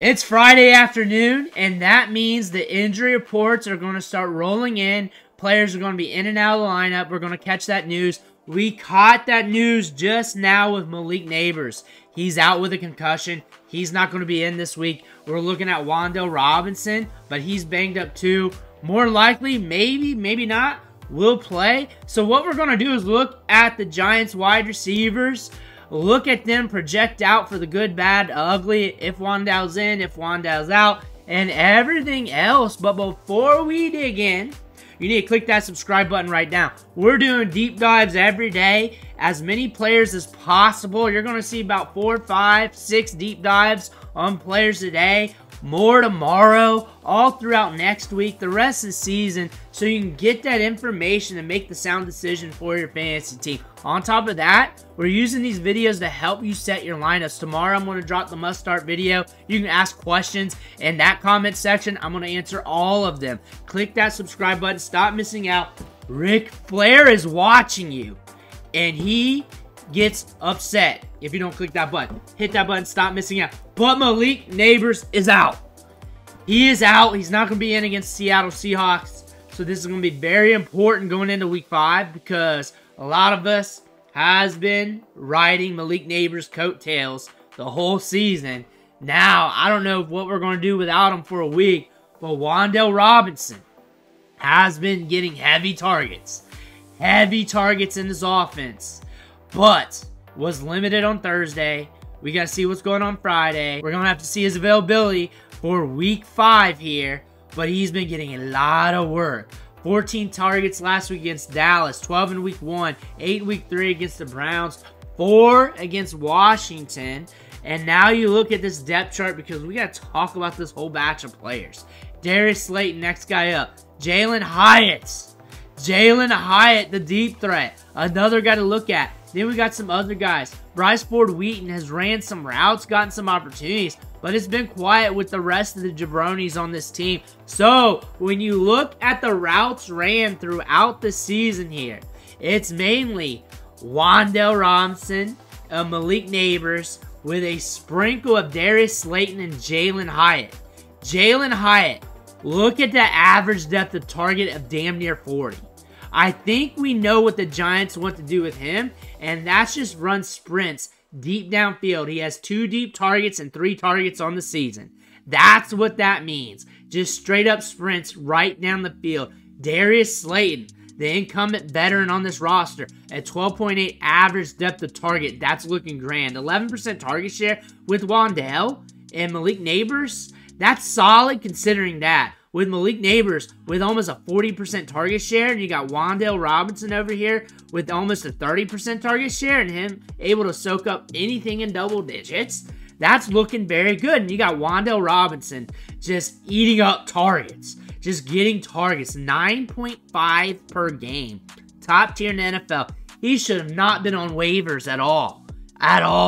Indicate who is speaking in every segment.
Speaker 1: It's Friday afternoon, and that means the injury reports are going to start rolling in. Players are going to be in and out of the lineup. We're going to catch that news. We caught that news just now with Malik Nabers. He's out with a concussion. He's not going to be in this week. We're looking at Wan'Dale Robinson, but he's banged up too. More likely, maybe not, will play. So what we're going to do is look at the Giants wide receivers. Look at them project out for the good, bad, ugly, if Wan'Dale's in, if Wan'Dale's out, and everything else. But before we dig in, you need to click that subscribe button right now. We're doing deep dives every day, as many players as possible. You're going to see about 4, 5, 6 deep dives on players today. More tomorrow, all throughout next week, the rest of the season, so you can get that information and make the sound decision for your fantasy team. On top of that, we're using these videos to help you set your lineups. Tomorrow, I'm going to drop the must start video. You can ask questions in that comment section. I'm going to answer all of them. Click that subscribe button. Stop missing out. Ric Flair is watching you, and he gets upset if you don't click that button. Hit that button, stop missing out. But Malik Nabers is out. He is out. He's not going to be in against Seattle Seahawks. So this is going to be very important going into week 5, because a lot of us has been riding Malik Nabers' coattails the whole season. Now, I don't know what we're going to do without him for a week, but Wan'Dale Robinson has been getting heavy targets. Heavy targets in his offense. But was limited on Thursday. We got to see what's going on Friday. We're going to have to see his availability for week 5 here. But he's been getting a lot of work. 14 targets last week against Dallas. 12 in week 1. 8 in week 3 against the Browns. 4 against Washington. And now you look at this depth chart, because we got to talk about this whole batch of players. Darius Slayton, next guy up. Jalen Hyatt, the deep threat. Another guy to look at. Then we got some other guys. Bryce Ford-Wheaton has ran some routes, gotten some opportunities, but it's been quiet with the rest of the jabronis on this team. So, when you look at the routes ran throughout the season here, it's mainly Wan'Dale Robinson, Malik Nabers, with a sprinkle of Darius Slayton and Jalen Hyatt. Jalen Hyatt, look at the average depth of target of damn near 40. I think we know what the Giants want to do with him, and that's just run sprints deep downfield. He has 2 deep targets and 3 targets on the season. That's what that means. Just straight up sprints right down the field. Darius Slayton, the incumbent veteran on this roster, at 12.8 average depth of target. That's looking grand. 11% target share with Wan'Dale and Malik Nabers. That's solid considering that. With Malik Nabers with almost a 40% target share, and you got Wan'Dale Robinson over here with almost a 30% target share, and him able to soak up anything in double digits, that's looking very good. And you got Wan'Dale Robinson just eating up targets, just getting targets, 9.5 per game. Top tier in the NFL. He should have not been on waivers at all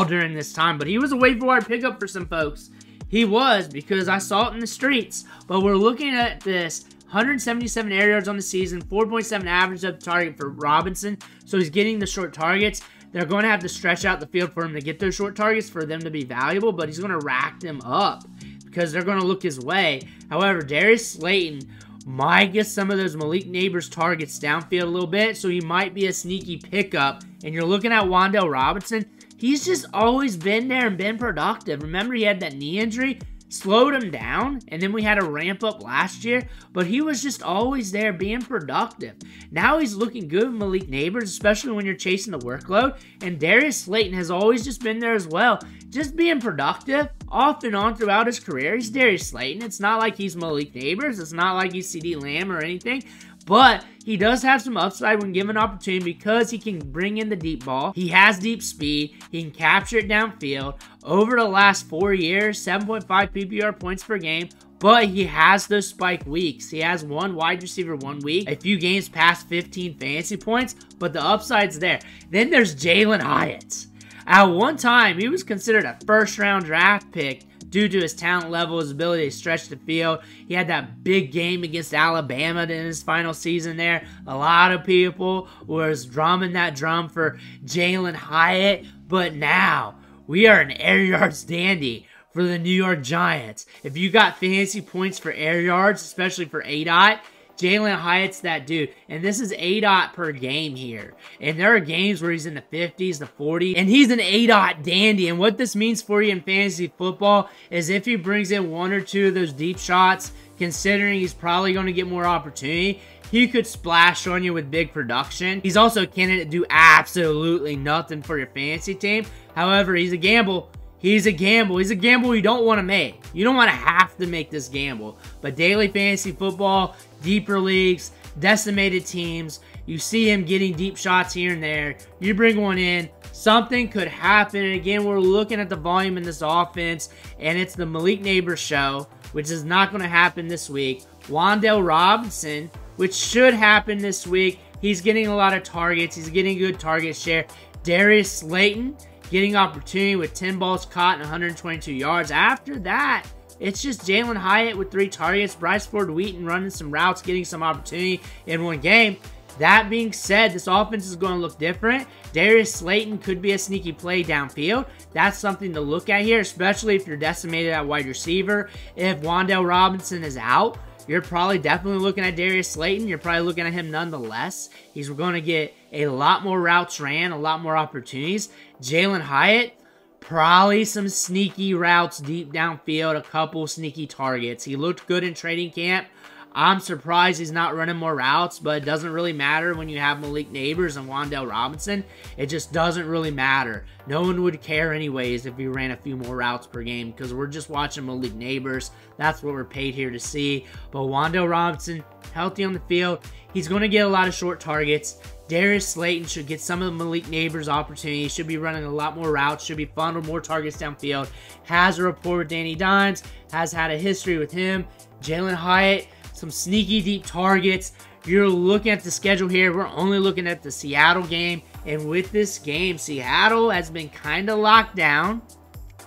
Speaker 1: during this time, but he was a waiver wire pickup for some folks. He was, because I saw it in the streets. But we're looking at this. 177 air yards on the season. 4.7 average up target for Robinson. So he's getting the short targets. They're going to have to stretch out the field for him to get those short targets for them to be valuable. But he's going to rack them up, because they're going to look his way. However, Darius Slayton might get some of those Malik Nabers targets downfield a little bit. So he might be a sneaky pickup. And you're looking at Wan'Dale Robinson. He's just always been there and been productive. Remember, he had that knee injury, slowed him down, and then we had a ramp up last year, but he was just always there being productive. Now he's looking good with Malik Nabers, especially when you're chasing the workload, and Darius Slayton has always just been there as well, just being productive off and on throughout his career. He's Darius Slayton. It's not like he's Malik Nabers. It's not like he's CeeDee Lamb or anything. But he does have some upside when given opportunity, because he can bring in the deep ball. He has deep speed. He can capture it downfield. Over the last 4 years, 7.5 PPR points per game. But he has those spike weeks. He has one wide receiver 1 week, a few games past 15 fantasy points, but the upside's there. Then there's Jalen Hyatt. At one time, he was considered a first-round draft pick due to his talent level, his ability to stretch the field. He had that big game against Alabama in his final season there. A lot of people was drumming that drum for Jalen Hyatt, but now we are an air yards dandy for the New York Giants. If you got fantasy points for air yards, especially for ADOT, Jalen Hyatt's that dude. And this is ADOT per game here. And there are games where he's in the 50s, the 40s, and he's an ADOT dandy. And what this means for you in fantasy football is if he brings in 1 or 2 of those deep shots, considering he's probably going to get more opportunity, he could splash on you with big production. He's also a candidate to do absolutely nothing for your fantasy team. However, he's a gamble. He's a gamble. He's a gamble you don't want to make. You don't want to have to make this gamble. But daily fantasy football, deeper leagues, decimated teams, you see him getting deep shots here and there. You bring one in, something could happen. And again, we're looking at the volume in this offense, and it's the Malik Nabers show, which is not going to happen this week. Wan'Dale Robinson, which should happen this week. He's getting a lot of targets. He's getting good target share. Darius Slayton getting opportunity with 10 balls caught and 122 yards. After that, it's just Jalen Hyatt with 3 targets. Bryce Ford-Wheaton running some routes, getting some opportunity in one game. That being said, this offense is going to look different. Darius Slayton could be a sneaky play downfield. That's something to look at here, especially if you're decimated at wide receiver. If Wan'Dale Robinson is out, you're probably definitely looking at Darius Slayton. You're probably looking at him nonetheless. He's going to get a lot more routes ran, a lot more opportunities. Jalen Hyatt, probably some sneaky routes deep downfield, a couple sneaky targets. He looked good in training camp. I'm surprised he's not running more routes, but it doesn't really matter when you have Malik Nabers and Wan'Dale Robinson. It just doesn't really matter. No one would care anyways if he ran a few more routes per game because we're just watching Malik Nabers. That's what we're paid here to see. But Wan'Dale Robinson, healthy on the field. He's going to get a lot of short targets. Darius Slayton should get some of the Malik Nabers opportunities. Should be running a lot more routes. Should be funneled more targets downfield. Has a rapport with Danny Dimes. Has had a history with him. Jalen Hyatt, some sneaky deep targets. You're looking at the schedule here. We're only looking at the Seattle game. And with this game, Seattle has been kind of locked down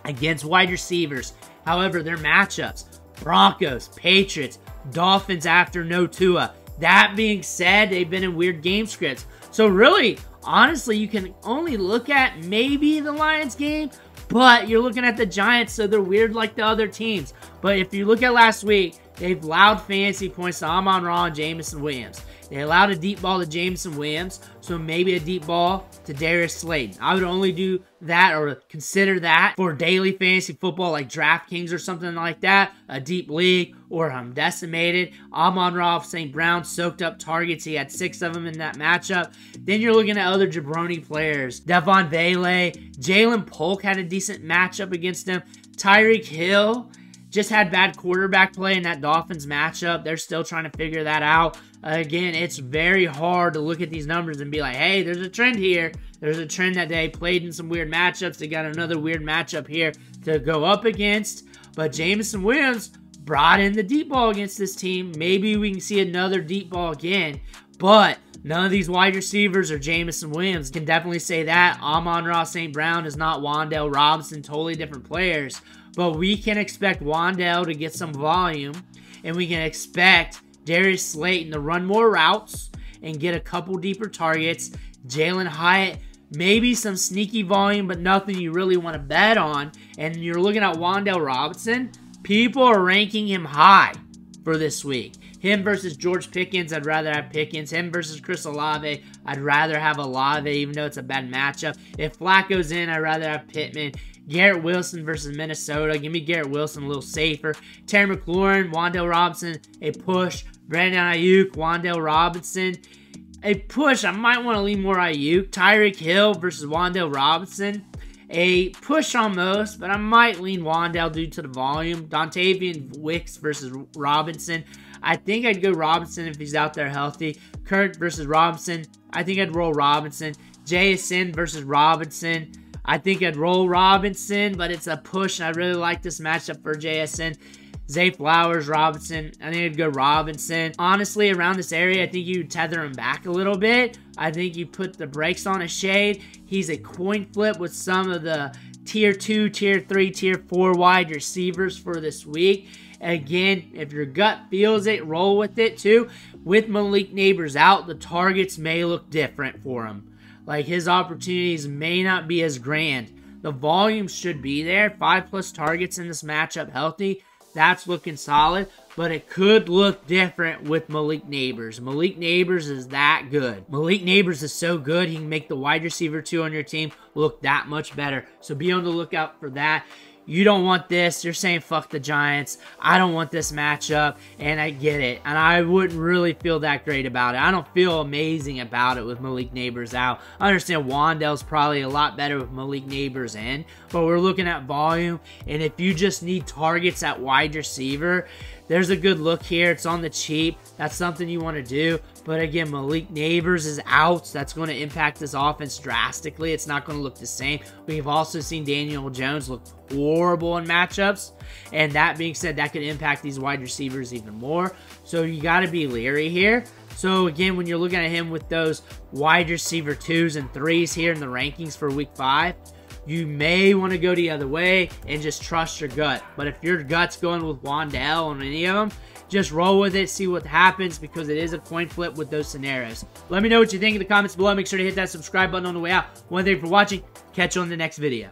Speaker 1: against wide receivers. However, their matchups, Broncos, Patriots, Dolphins after no Tua. That being said, they've been in weird game scripts. So really, honestly, you can only look at maybe the Lions game, but you're looking at the Giants, so they're weird like the other teams. But if you look at last week, they've allowed fantasy points to Amon-Ra and Jameson Williams. They allowed a deep ball to Jameson Williams, so maybe a deep ball to Darius Slayton. I would only do that or consider that for daily fantasy football like DraftKings or something like that, a deep league, or I'm decimated. Amon-Ra St. Brown soaked up targets. He had 6 of them in that matchup. Then you're looking at other jabroni players. Wan'Dale, Jalen Polk had a decent matchup against him. Tyreek Hill just had bad quarterback play in that Dolphins matchup. They're still trying to figure that out. Again, it's very hard to look at these numbers and be like, hey, there's a trend here. There's a trend that they played in some weird matchups. They got another weird matchup here to go up against. But Jameson Williams brought in the deep ball against this team. Maybe we can see another deep ball again. But none of these wide receivers are Jameson Williams. Can definitely say that. Amon-Ra St. Brown is not Wan'Dale Robinson. Totally different players. But we can expect Wan'Dale to get some volume. And we can expect Darius Slayton to run more routes and get a couple deeper targets. Jalen Hyatt, maybe some sneaky volume, but nothing you really want to bet on. And you're looking at Wan'Dale Robinson. People are ranking him high for this week. Him versus George Pickens, I'd rather have Pickens. Him versus Chris Olave, I'd rather have Olave, even though it's a bad matchup. If Flacco's in, I'd rather have Pittman. Garrett Wilson versus Minnesota. Give me Garrett Wilson a little safer. Terry McLaurin, Wan'Dale Robinson, a push. Brandon Ayuk, Wan'Dale Robinson, a push. I might want to lean more Ayuk. Tyreek Hill versus Wan'Dale Robinson, a push almost, but I might lean Wan'Dale due to the volume. Dontavian Wicks versus Robinson. I think I'd go Robinson if he's out there healthy. Kirk versus Robinson. I think I'd roll Robinson. JSN versus Robinson. I think I'd roll Robinson, but it's a push. I really like this matchup for JSN. Zay Flowers, Robinson. I think I'd go Robinson. Honestly, around this area, I think you tether him back a little bit. I think you put the brakes on a shade. He's a coin flip with some of the tier 2, tier 3, tier 4 wide receivers for this week. Again, if your gut feels it, roll with it too. With Malik Nabers out, the targets may look different for him. Like his opportunities may not be as grand. The volume should be there. 5+ targets in this matchup healthy. That's looking solid, but it could look different with Malik Nabers. Malik Nabers is that good. Malik Nabers is so good, he can make the wide receiver 2 on your team look that much better. So be on the lookout for that. You don't want this. You're saying fuck the Giants. I don't want this matchup, and I get it. And I wouldn't really feel that great about it. I don't feel amazing about it with Malik Nabers out. I understand Wan'Dale's probably a lot better with Malik Nabers in, but we're looking at volume, and if you just need targets at wide receiver, there's a good look here. It's on the cheap. That's something you want to do. But again, Malik Nabers is out. That's going to impact this offense drastically. It's not going to look the same. We've also seen Daniel Jones look horrible in matchups. And that being said, that could impact these wide receivers even more. So you got to be leery here. So again, when you're looking at him with those wide receiver 2s and 3s here in the rankings for week 5, you may want to go the other way and just trust your gut. But if your gut's going with Wan'Dale on any of them, just roll with it, see what happens, because it is a coin flip with those scenarios. Let me know what you think in the comments below. Make sure to hit that subscribe button on the way out. Thank you for watching. Catch you on the next video.